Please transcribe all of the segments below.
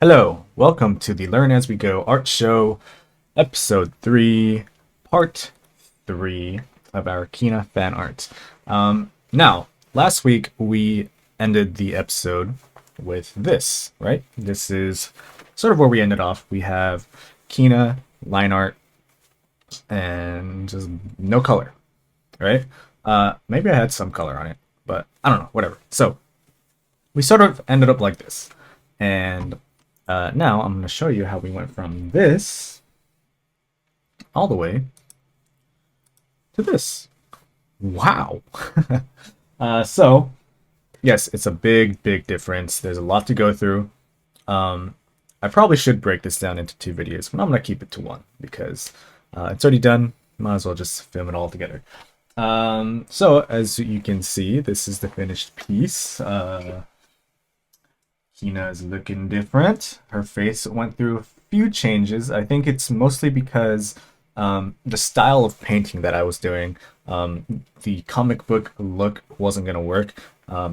Hello, welcome to the Learn As We Go Art Show, Episode 3, Part 3 of our Kina fan art. Now, last week we ended the episode with this, right? This is sort of where we ended off. We have Kina, line art, and just no color, right? Maybe I had some color on it, but I don't know, whatever. So, we sort of ended up like this. And now I'm going to show you how we went from this all the way to this. Wow. So, yes, it's a big difference. There's a lot to go through. I probably should break this down into two videos, but I'm going to keep it to one because it's already done. Might as well just film it all together. So, as you can see, this is the finished piece. Kina is looking different. Her face went through a few changes. I think it's mostly because the style of painting that I was doing, the comic book look wasn't going to work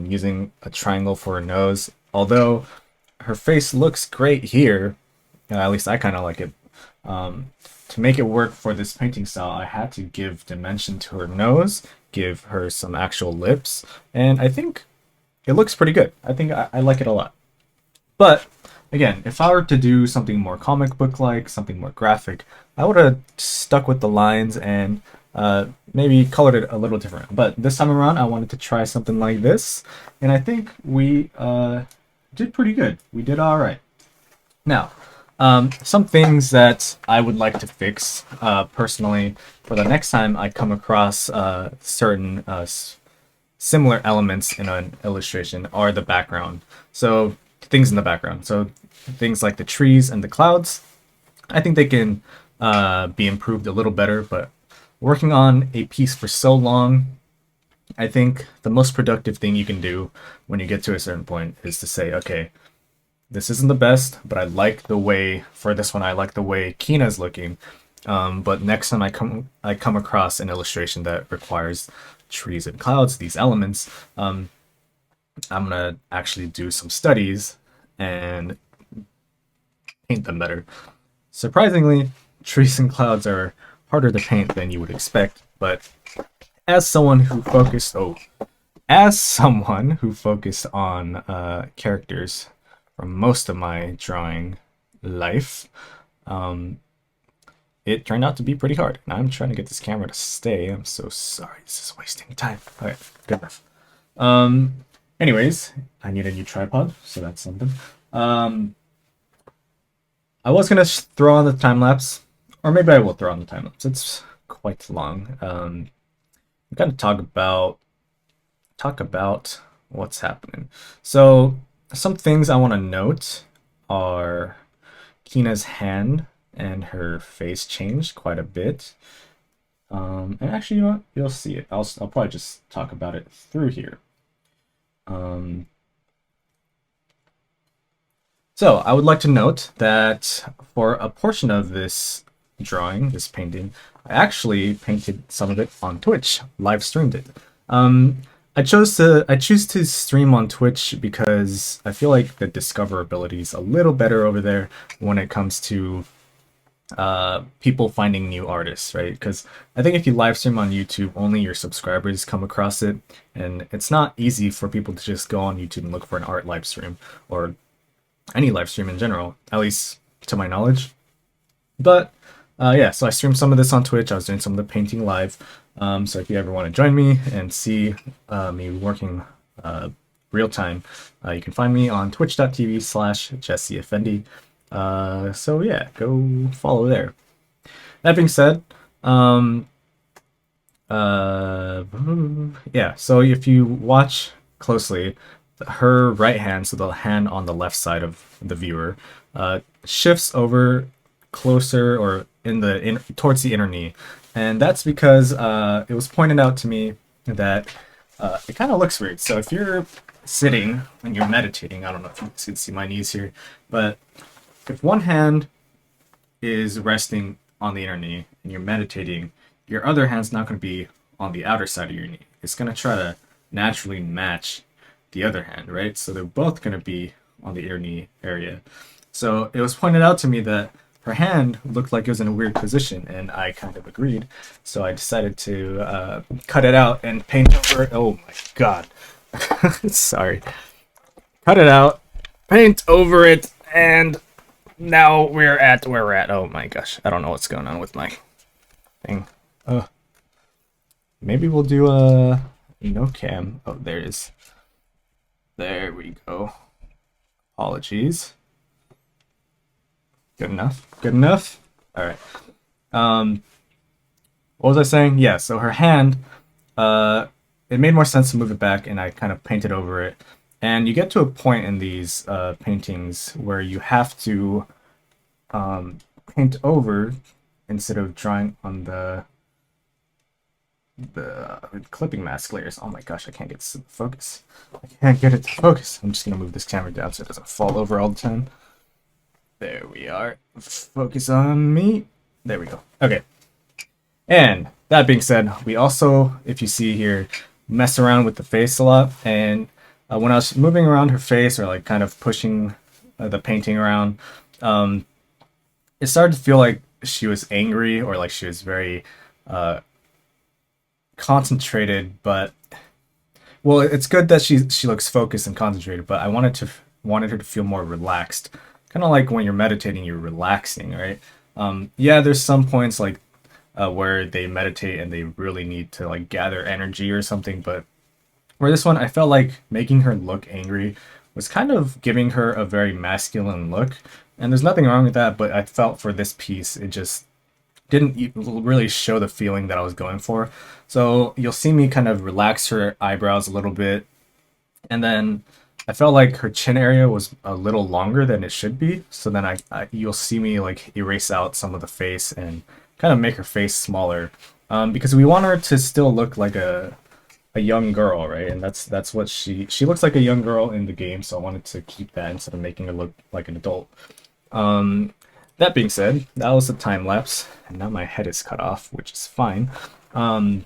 using a triangle for a nose. Although her face looks great here, at least I kind of like it. To make it work for this painting style, I had to give dimension to her nose, give her some actual lips, and I think it looks pretty good. I think I like it a lot. But again, if I were to do something more comic book like, something more graphic, I would have stuck with the lines and maybe colored it a little different. But this time around, I wanted to try something like this, and I think we did pretty good. We did all right. Now, some things that I would like to fix personally for the next time I come across certain similar elements in an illustration are the background. So things in the background. So things like the trees and the clouds, I think they can be improved a little better, but working on a piece for so long, I think the most productive thing you can do when you get to a certain point is to say, okay, this isn't the best, but I like the way, for this one, I like the way Kina's looking. But next time I come across an illustration that requires trees and clouds, these elements, I'm gonna actually do some studies and paint them better. Surprisingly, trees and clouds are harder to paint than you would expect, but as someone who focused on characters for most of my drawing life, it turned out to be pretty hard. And I'm trying to get this camera to stay. I'm so sorry. This is wasting time. All right, good enough. Anyways, I need a new tripod, so that's something. I was gonna throw on the time lapse, or maybe I will throw on the time lapse. It's quite long. I'm gonna talk about what's happening. So some things I want to note are Kina's hand and her face changed quite a bit. And actually, you know what? You'll see it. I'll probably just talk about it through here. So I would like to note that for a portion of this drawing, this painting, I actually painted some of it on Twitch, live streamed it. I choose to stream on Twitch because I feel like the discoverability is a little better over there when it comes to people finding new artists, right? Because I think if you live stream on YouTube, only your subscribers come across it, and it's not easy for people to just go on YouTube and look for an art live stream or any live stream in general, at least to my knowledge. But yeah, so I streamed some of this on Twitch. I was doing some of the painting live. So if you ever want to join me and see me working real time, you can find me on twitch.tv/JesseEffendi. So yeah, go follow there. That being said, yeah, so if you watch closely, her right hand, so the hand on the left side of the viewer, shifts over closer or towards the inner knee, and that's because it was pointed out to me that it kind of looks weird. So if you're sitting and you're meditating, I don't know if you can see my knees here, but if one hand is resting on the inner knee and you're meditating, your other hand's not going to be on the outer side of your knee. It's going to try to naturally match the other hand, right? So they're both going to be on the inner knee area. So it was pointed out to me that her hand looked like it was in a weird position, and I kind of agreed. So I decided to cut it out and paint over it. Oh my god. Sorry. Cut it out, paint over it, and now we're at where we're at. Oh my gosh. I don't know what's going on with my thing. Maybe we'll do a no cam. Oh, there it is. There we go. Apologies. Good enough. Good enough. All right. What was I saying? Yeah. So her hand. It made more sense to move it back, and I kind of painted over it. And you get to a point in these paintings where you have to paint over instead of drawing on the clipping mask layers. Oh my gosh, I can't get to focus. I can't get it to focus. I'm just gonna move this camera down so it doesn't fall over all the time. There we are. Focus on me. There we go. Okay. And that being said, we also, if you see here, mess around with the face a lot. And when I was moving around her face or like kind of pushing the painting around, it started to feel like she was angry or like she was very concentrated. But well, it's good that she looks focused and concentrated. But I wanted her to feel more relaxed, kind of like when you're meditating, you're relaxing, right? Yeah, there's some points like where they meditate and they really need to like gather energy or something. But for this one, I felt like making her look angry was kind of giving her a very masculine look. And there's nothing wrong with that, but I felt for this piece, it just didn't really show the feeling that I was going for. So you'll see me kind of relax her eyebrows a little bit. And then I felt like her chin area was a little longer than it should be. So then you'll see me like erase out some of the face and kind of make her face smaller, because we want her to still look like a young girl, right? And that's what she looks like, a young girl in the game. So I wanted to keep that instead of making her look like an adult. That being said, that was a time lapse, and now my head is cut off, which is fine. I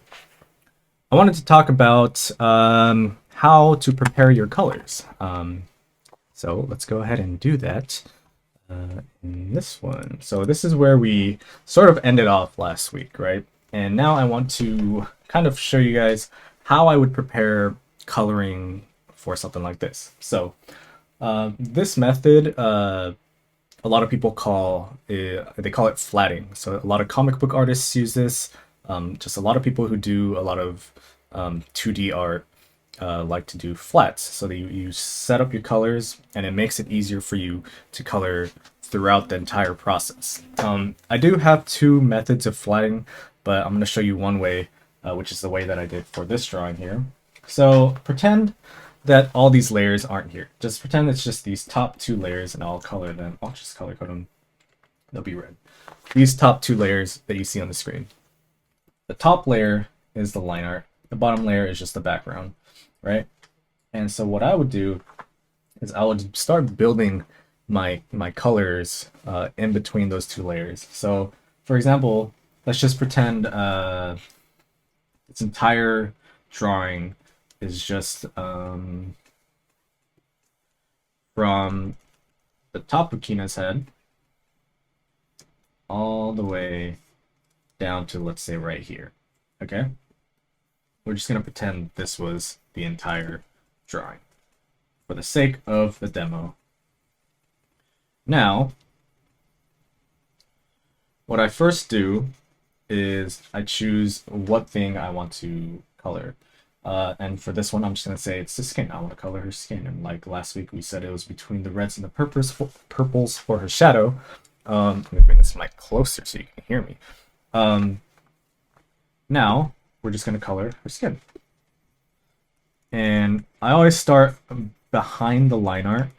wanted to talk about how to prepare your colors. So let's go ahead and do that. In this one. So this is where we sort of ended off last week, right? And now I want to kind of show you guys how I would prepare coloring for something like this. So this method, a lot of people call it, they call it flatting. So a lot of comic book artists use this. Just a lot of people who do a lot of 2D art like to do flats. So that you set up your colors and it makes it easier for you to color throughout the entire process. I do have two methods of flatting, but I'm going to show you one way, which is the way that I did for this drawing here. So pretend that all these layers aren't here. Just pretend it's just these top two layers, and I'll color them. I'll just color code them. They'll be red. These top two layers that you see on the screen. The top layer is the line art. The bottom layer is just the background, right? And so what I would do is I would start building my colors in between those two layers. So for example, let's just pretend its entire drawing is just from the top of Kina's head all the way down to, let's say, right here. Okay? We're just going to pretend this was the entire drawing for the sake of the demo. Now, what I first do is I choose what thing I want to color. And for this one, I'm just going to say it's the skin. I want to color her skin. And like last week, we said it was between the reds and the purples for her shadow. Let me bring this mic closer so you can hear me. Now, we're just going to color her skin. And I always start behind the line art,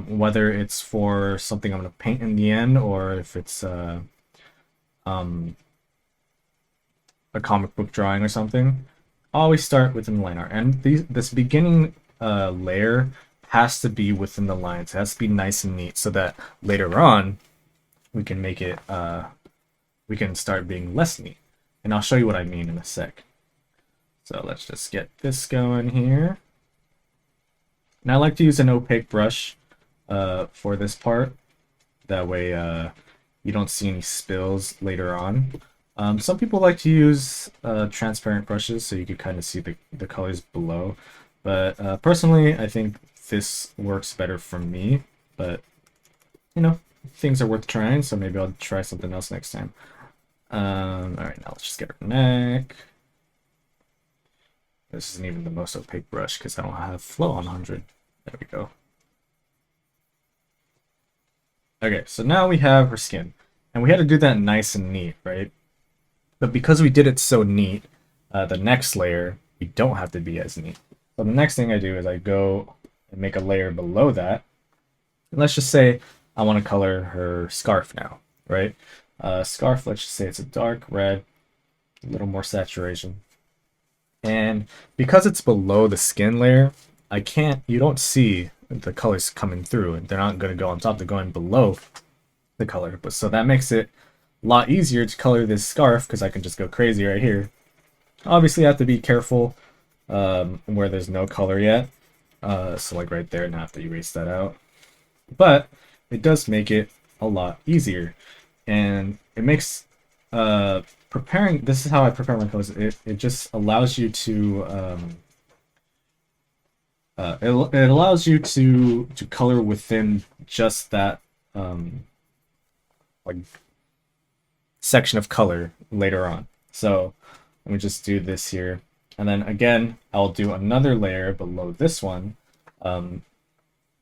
whether it's for something I'm going to paint in the end or if it's a comic book drawing or something. I always start within the line art. And this beginning layer has to be within the lines. It has to be nice and neat so that later on we can make it, we can start being less neat. And I'll show you what I mean in a sec. So let's just get this going here. And I like to use an opaque brush for this part. That way you don't see any spills later on. Some people like to use transparent brushes so you can kind of see the colors below. But personally, I think this works better for me. But, you know, things are worth trying, so maybe I'll try something else next time. Alright, now let's just get her neck. This isn't even the most opaque brush because I don't have flow on 100. There we go. Okay, so now we have her skin. And we had to do that nice and neat, right? But because we did it so neat, the next layer, we don't have to be as neat. So the next thing I do is I go and make a layer below that. And let's just say I want to color her scarf now, right? Scarf, let's just say it's a dark red, a little more saturation. And because it's below the skin layer, you don't see the colors coming through, and they're not going to go on top, they're going below the color. But so that makes it a lot easier to color this scarf because I can just go crazy right here. Obviously, I have to be careful where there's no color yet. So like right there, and I have to erase that out. But it does make it a lot easier, and it makes preparing. This is how I prepare my colors. It just allows you to it allows you to color within just that like section of color later on. So let me just do this here, and then again I'll do another layer below this one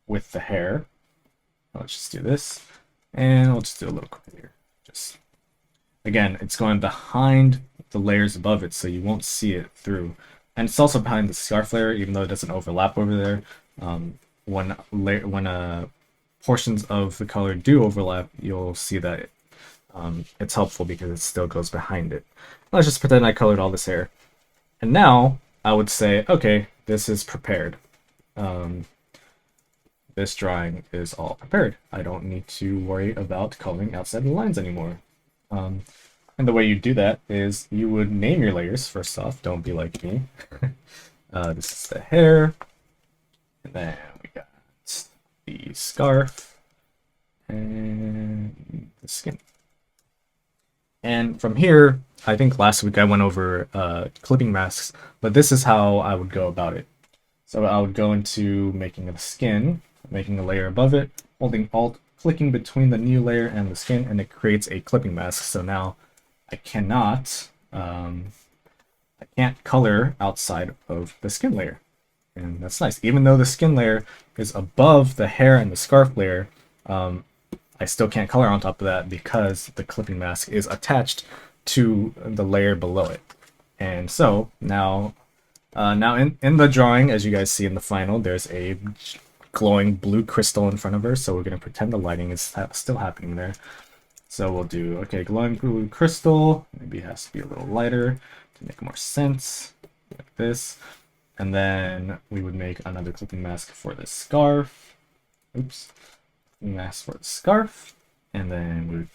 with the hair. Let's just do this, and I'll just do a little quick here. Just again, it's going behind the layers above it, so you won't see it through. And it's also behind the scarf layer, even though it doesn't overlap over there. When portions of the color do overlap, you'll see that it's helpful because it still goes behind it. Let's just pretend I colored all this hair. And now I would say, okay, this is prepared. This drawing is all prepared. I don't need to worry about coloring outside the lines anymore. And the way you do that is you would name your layers first off. Don't be like me. This is the hair. And then we got the scarf and the skin. And from here, I think last week I went over clipping masks, but this is how I would go about it. So I would go into making the skin, making a layer above it, holding Alt, clicking between the new layer and the skin, and it creates a clipping mask. So now I cannot, I can't color outside of the skin layer. And that's nice. Even though the skin layer is above the hair and the scarf layer, I still can't color on top of that because the clipping mask is attached to the layer below it. And so now, in the drawing, as you guys see in the final, there's a glowing blue crystal in front of her. So we're going to pretend the lighting is still happening there. So we'll do, okay, glowing blue crystal. Maybe it has to be a little lighter to make more sense, like this. And then we would make another clipping mask for the scarf. Oops. Mask for the scarf. And then we would,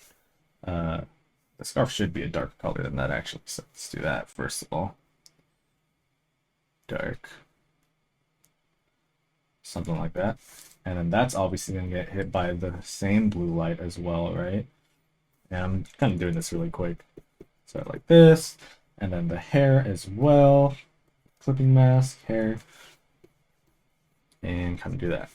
the scarf should be a darker color than that actually. So let's do that first of all. Dark. Something like that. And then that's obviously going to get hit by the same blue light as well, right? And I'm kind of doing this really quick. So like this, and then the hair as well. Clipping mask, hair, and kind of do that.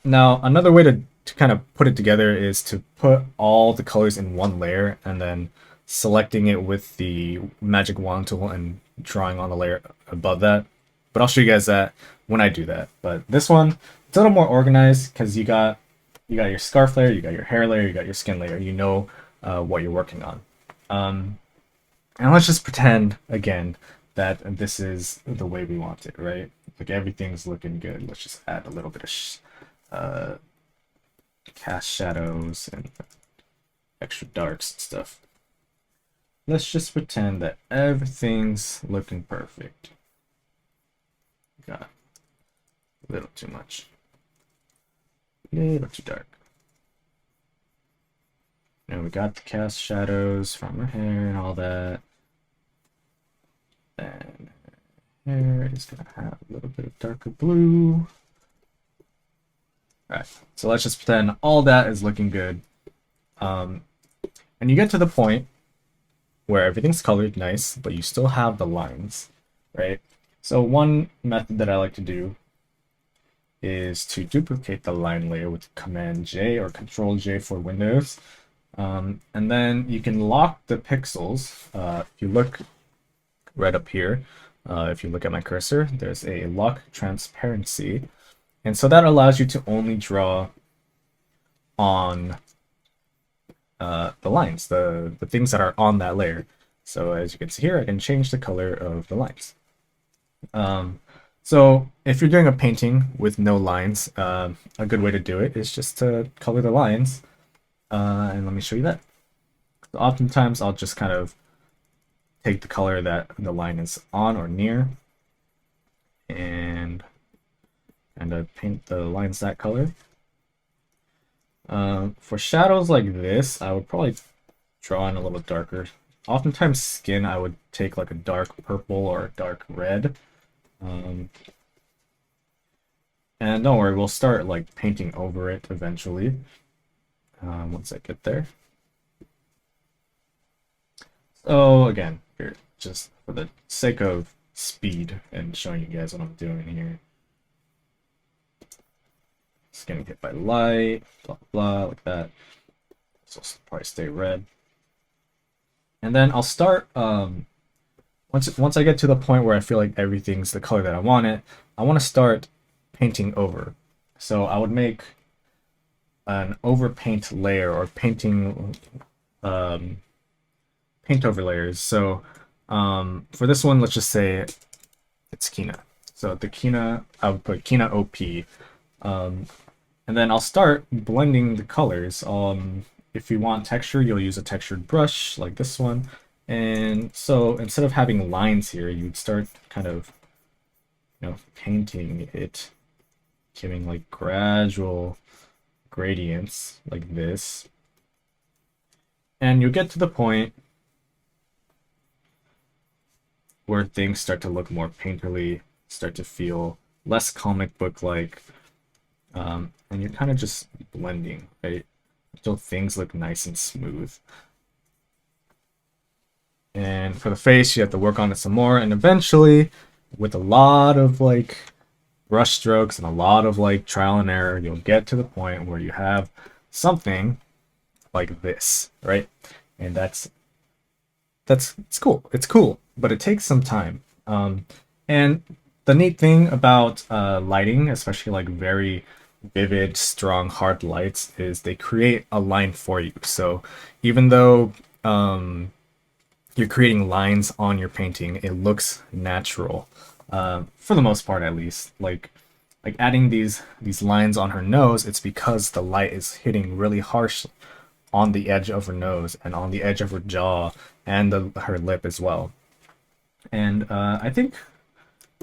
Now, another way to kind of put it together is to put all the colors in one layer and then selecting it with the magic wand tool and drawing on the layer above that. But I'll show you guys that when I do that. But this one, it's a little more organized because you got your scarf layer, you got your hair layer, you got your skin layer. You know what you're working on. And let's just pretend again that this is the way we want it, right? Like everything's looking good. Let's just add a little bit of cast shadows and extra darks and stuff. Let's just pretend that everything's looking perfect. Got a little too much. A little too dark. And we got the cast shadows from her hair and all that. Then hair is gonna have a little bit of darker blue. All right, so let's just pretend all that is looking good. And you get to the point where everything's colored nice, but you still have the lines, right? So one method that I like to do is to duplicate the line layer with Command J or Control J for Windows. And then you can lock the pixels. If you look right up here, if you look at my cursor, there's a lock transparency. And so that allows you to only draw on the lines, the things that are on that layer. So as you can see here, I can change the color of the lines. So if you're doing a painting with no lines, a good way to do it is just to color the lines. And let me show you that. So oftentimes I'll just kind of take the color that the line is on or near and paint the lines that color. For shadows like this, I would probably draw in a little darker. Oftentimes skin, I would take like a dark purple or a dark red. And don't worry, we'll start like painting over it eventually. Once I get there. So again, here, just for the sake of speed and showing you guys what I'm doing here. It's getting hit by light, blah, blah, like that. So I'll probably stay red. And then I'll start, once I get to the point where I feel like everything's the color that I want it, I want to start painting over. So I would make an overpaint layer or painting, paint over layers. So for this one, let's just say it's Kina. So the Kina, I would put Kina OP. And then I'll start blending the colors. If you want texture, you'll use a textured brush like this one. And so instead of having lines here, you'd start kind of, painting it, giving like gradual gradients like this. And you'll get to the point where things start to look more painterly, start to feel less comic book like. And you're kind of just blending, right? Until things look nice and smooth. And for the face, you have to work on it some more. And eventually, with a lot of like brush strokes and a lot of like trial and error, you'll get to the point where you have something like this, right? And it's cool. It's cool, but it takes some time. And the neat thing about lighting, especially like very vivid, strong, hard lights, is they create a line for you. So even though you're creating lines on your painting, it looks natural, for the most part, at least. Like adding these lines on her nose, it's because the light is hitting really harsh on the edge of her nose and on the edge of her jaw and her lip as well. And I think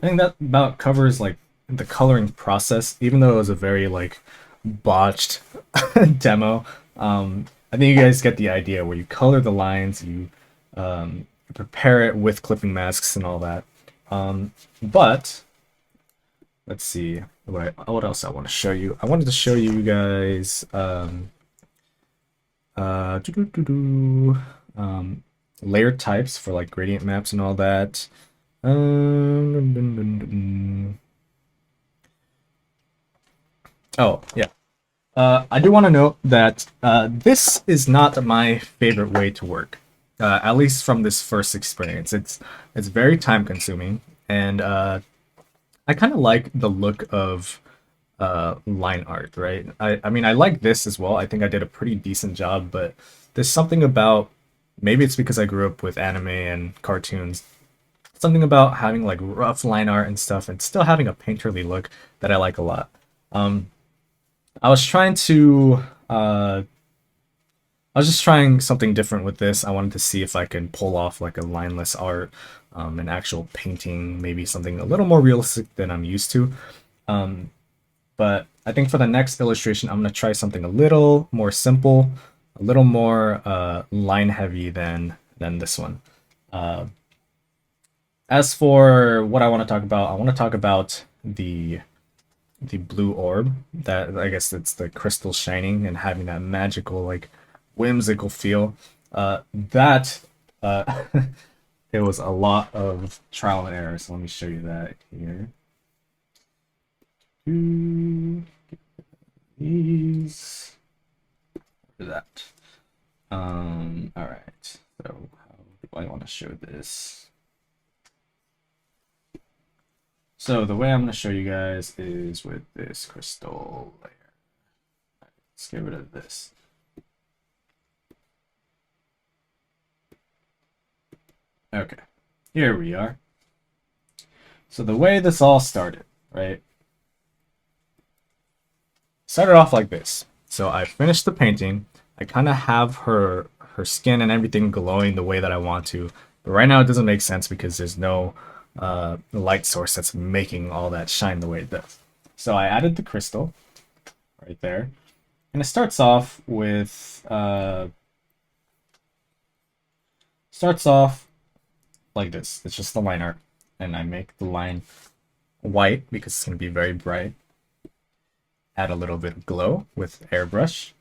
that about covers like the coloring process, even though it was a very like botched demo. I think you guys get the idea where you color the lines, you prepare it with clipping masks and all that. But let's see what else I want to show you. I wanted to show you guys layer types for like gradient maps and all that. Oh, yeah. I do want to note that this is not my favorite way to work, at least from this first experience. It's very time consuming, and I kind of like the look of line art, right? I mean, I like this as well. I think I did a pretty decent job, but there's something about, maybe it's because I grew up with anime and cartoons, something about having like rough line art and stuff and still having a painterly look that I like a lot. I was trying to I was just trying something different with this. I wanted to see if I can pull off like a lineless art, an actual painting, maybe something a little more realistic than I'm used to. But I think for the next illustration, I'm going to try something a little more simple, a little more line heavy than this one. As for what I want to talk about, I want to talk about the the blue orb, that I guess it's the crystal shining and having that magical, like, whimsical feel. That it was a lot of trial and error. So let me show you that here. These for that. All right. So how do I want to show this? So the way I'm going to show you guys is with this crystal layer. Let's get rid of this. Okay, here we are. So the way this all started, right? Started off like this. So I finished the painting. I kind of have her skin and everything glowing the way that I want to. But right now it doesn't make sense because there's no light source that's making all that shine the way it does. So I added the crystal right there. And it starts off with like this. It's just the line art. And I make the line white because it's going to be very bright. Add a little bit of glow with airbrush.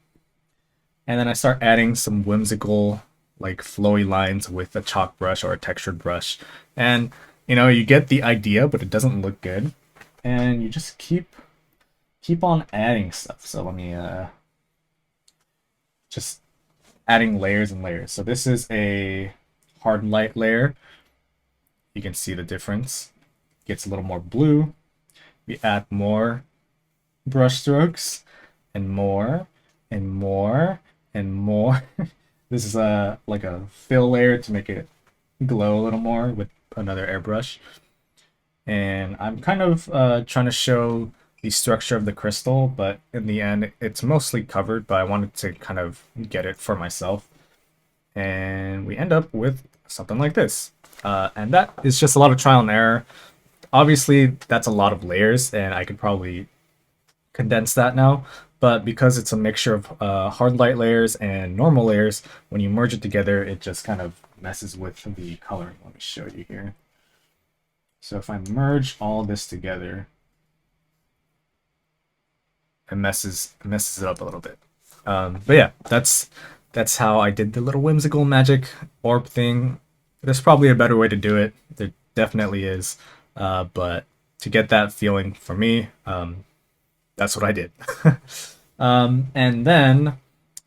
And then I start adding some whimsical, like, flowy lines with a chalk brush or a textured brush. And, you know, you get the idea, but it doesn't look good. And you just keep on adding stuff. So let me just adding layers and layers. So this is a hard light layer. You can see the difference. It gets a little more blue. We add more brush strokes and more and more and more. This is like a fill layer to make it glow a little more with another airbrush. And I'm kind of trying to show the structure of the crystal, but in the end it's mostly covered, but I wanted to kind of get it for myself. And we end up with something like this. And that is just a lot of trial and error. Obviously, that's a lot of layers, and I could probably condense that now. But because it's a mixture of hard light layers and normal layers, when you merge it together, it just kind of messes with the coloring. Let me show you here. So if I merge all this together, it messes it up a little bit. But yeah, that's how I did the little whimsical magic orb thing. There's probably a better way to do it. There definitely is. But to get that feeling for me, that's what I did. And then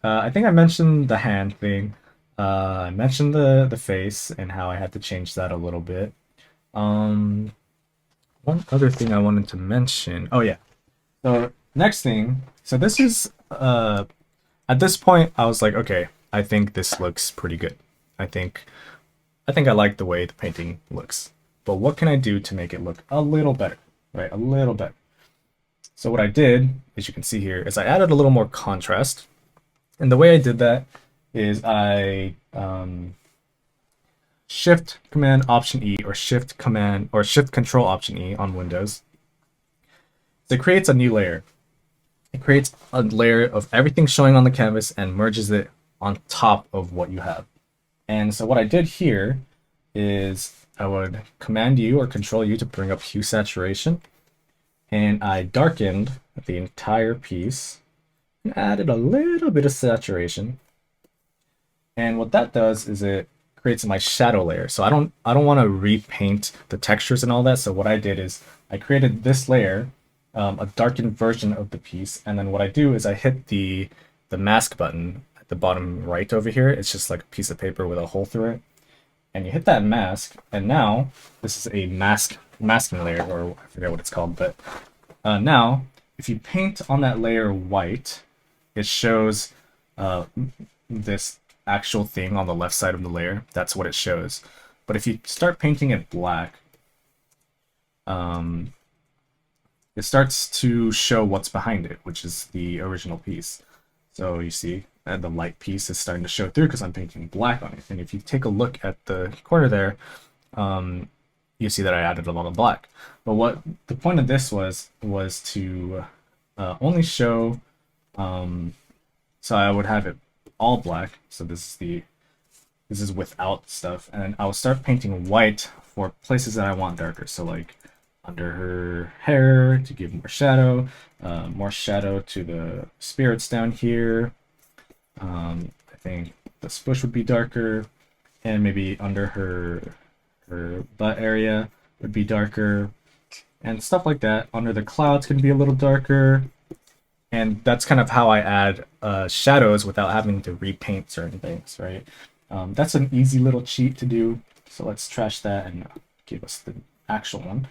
I think I mentioned the hand thing. I mentioned the face and how I had to change that a little bit. One other thing I wanted to mention. Oh yeah. So next thing. So this is at this point I was like, okay, I think this looks pretty good. I think I like the way the painting looks. But what can I do to make it look a little better, right? A little better. So what I did, as you can see here, is I added a little more contrast. And the way I did that is I Shift Command Option E or Shift Control Option E on Windows. So it creates a new layer. It creates a layer of everything showing on the canvas and merges it on top of what you have. And so what I did here is I would Command U or Control U to bring up hue saturation. And I darkened the entire piece and added a little bit of saturation. And what that does is it creates my shadow layer. So I don't want to repaint the textures and all that. So what I did is I created this layer, a darkened version of the piece. And then what I do is I hit the mask button at the bottom right over here. It's just like a piece of paper with a hole through it. And you hit that mask, and now this is a masking layer, or I forget what it's called, but now if you paint on that layer white, it shows this actual thing on the left side of the layer. That's what it shows. But if you start painting it black, it starts to show what's behind it, which is the original piece. So you see the light piece is starting to show through because I'm painting black on it. And if you take a look at the corner there, you see that I added a lot of black. But what the point of this was to only show, so I would have it all black. So this is without stuff, and I will start painting white for places that I want darker. So like under her hair to give more shadow to the spirits down here. I think this bush would be darker, and maybe under her butt area would be darker, and stuff like that. Under the clouds can be a little darker, and that's kind of how I add shadows without having to repaint certain things, right? That's an easy little cheat to do. So let's trash that and give us the actual one.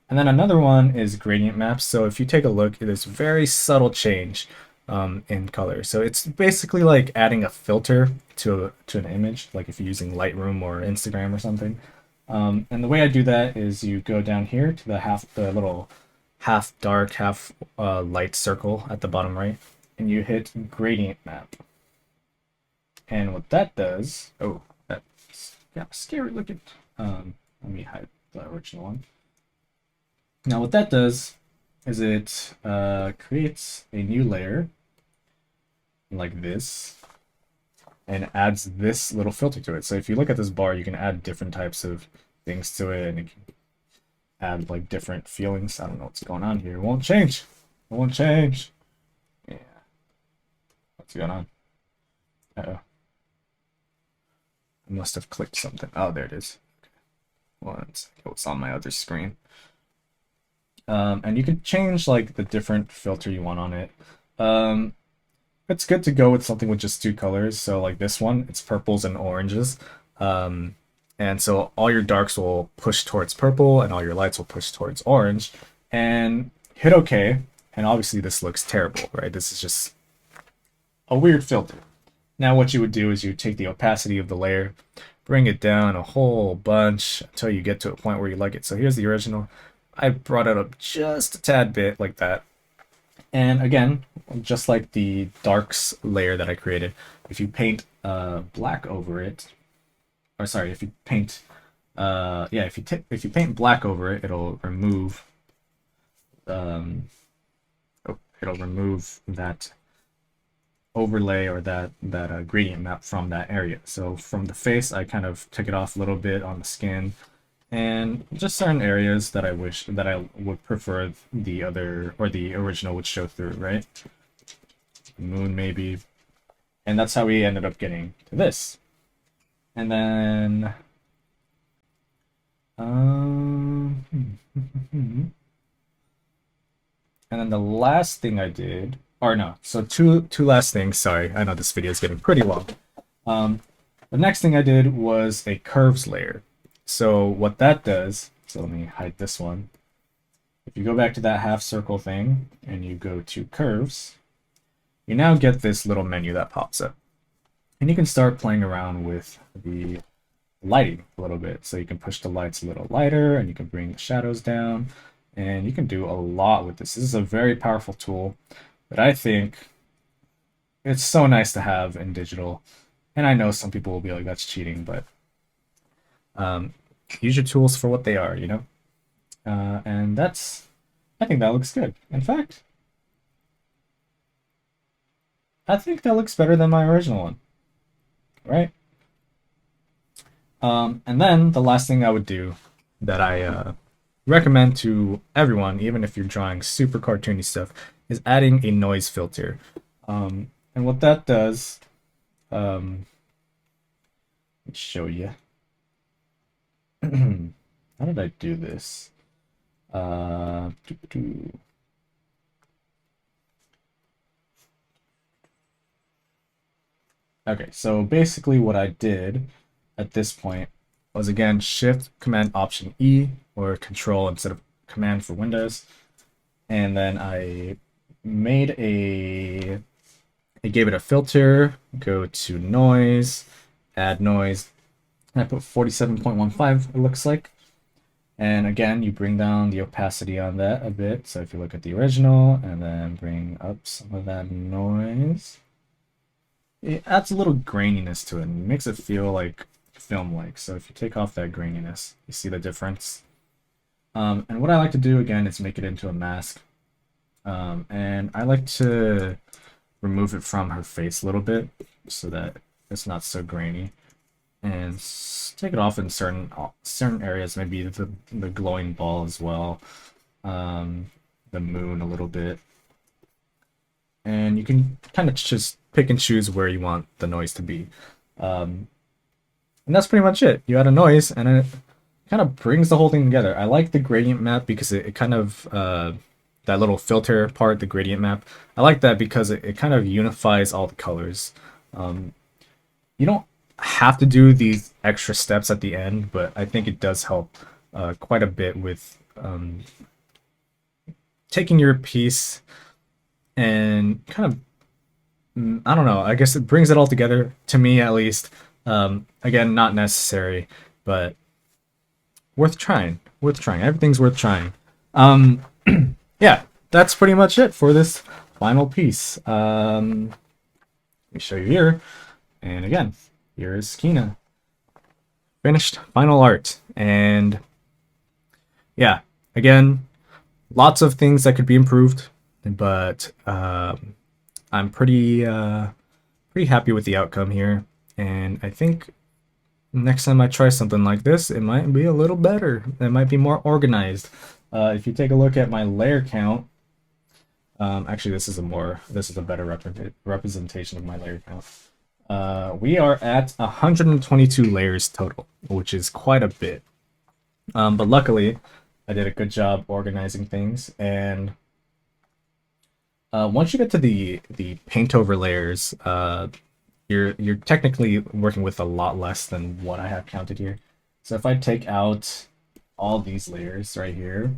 And then another one is gradient maps. So if you take a look, it is a very subtle change in color. So it's basically like adding a filter to an image, like if you're using Lightroom or Instagram or something. And the way I do that is you go down here to the little half dark, half light circle at the bottom right, and you hit gradient map. And what that does, oh, that's scary looking. Let me hide the original one. Now what that does is it creates a new layer like this and adds this little filter to it. So if you look at this bar, you can add different types of things to it, and it can add like different feelings. I don't know what's going on here. It won't change. It won't change. Yeah. What's going on? Uh-oh. I must have clicked something. Oh, there it is. Okay. What's on my other screen? And you can change like the different filter you want on it. It's good to go with something with just two colors. So like this one, it's purples and oranges. And so all your darks will push towards purple and all your lights will push towards orange. And hit OK. And obviously this looks terrible, right? This is just a weird filter. Now what you would do is you take the opacity of the layer, bring it down a whole bunch until you get to a point where you like it. So here's the original. I brought it up just a tad bit like that. And again, just like the darks layer that I created, if you paint black over it, or sorry, if you paint, if you paint black over it, it'll remove, it'll remove that overlay or that gradient map from that area. So from the face, I kind of took it off a little bit on the skin, and just certain areas that I would prefer the other or the original would show through, right? Moon maybe, and that's how we ended up getting to this. And then and then the last thing I did, or no, so two last things. Sorry, I know this video is getting pretty long. The next thing I did was a curves layer. So what that does, so let me hide this one. If you go back to that half circle thing and you go to curves, you now get this little menu that pops up. And you can start playing around with the lighting a little bit. So you can push the lights a little lighter and you can bring the shadows down, and you can do a lot with this. This is a very powerful tool that I think it's so nice to have in digital. And I know some people will be like, that's cheating, but use your tools for what they are, you know? And I think that looks good. In fact, I think that looks better than my original one, right? And then the last thing I would do that I recommend to everyone, even if you're drawing super cartoony stuff, is adding a noise filter. And what that does, let me show you. How did I do this? Okay, so basically what I did at this point was, again, Shift Command Option E, or Control instead of Command for Windows, and then I gave it a filter, go to Noise, add noise, and I put 47.15, it looks like. And again, you bring down the opacity on that a bit. So if you look at the original and then bring up some of that noise, it adds a little graininess to it and makes it feel like film-like. So if you take off that graininess, you see the difference. And what I like to do again is make it into a mask. And I like to remove it from her face a little bit so that it's not so grainy. and take it off in certain areas, maybe the glowing ball as well, the moon a little bit, and you can kind of just pick and choose where you want the noise to be. And that's pretty much it. You add a noise, and it kind of brings the whole thing together. I like the gradient map because it kind of that little filter part, the gradient map. I like that because it kind of unifies all the colors. You don't have to do these extra steps at the end, but I think it does help quite a bit with taking your piece and kind of, I don't know, I guess it brings it all together, to me at least. Again, not necessary, but worth trying. Worth trying. Everything's worth trying. Yeah, that's pretty much it for this final piece. Let me show you here. And again, here is Kina. Finished final art. And yeah, again, lots of things that could be improved, but I'm pretty happy with the outcome here. And I think next time I try something like this, it might be a little better. It might be more organized. If you take a look at my layer count, actually this is a better representation of my layer count. We are at 122 layers total, which is quite a bit. But luckily, I did a good job organizing things, and once you get to the paint over layers, you're technically working with a lot less than what I have counted here. So if I take out all these layers right here,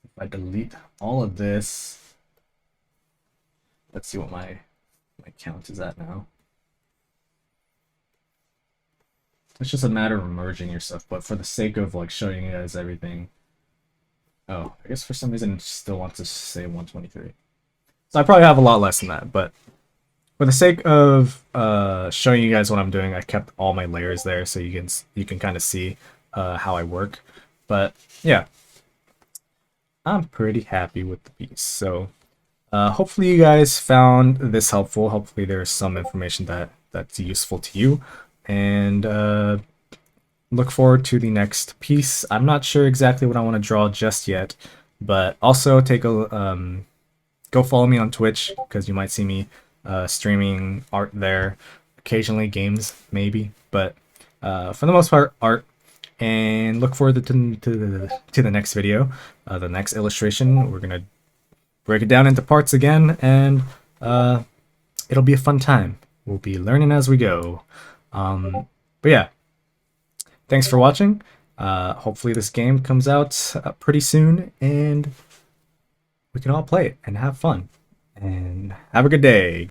if I delete all of this, let's see what my count is at now. It's just a matter of merging your stuff, but for the sake of like showing you guys everything, oh, I guess for some reason it still wants to say 123. So I probably have a lot less than that, but for the sake of showing you guys what I'm doing, I kept all my layers there so you can kind of see how I work. But yeah, I'm pretty happy with the piece. So hopefully you guys found this helpful. Hopefully there's some information that's useful to you, and look forward to the next piece. I'm not sure exactly what I want to draw just yet, but also go follow me on Twitch because you might see me streaming art there, occasionally games maybe, but for the most part art. And look forward to the next video, the next illustration. We're gonna break it down into parts again, and it'll be a fun time. We'll be learning as we go. But yeah, thanks for watching. Hopefully this game comes out pretty soon, and we can all play it and have fun. And have a good day.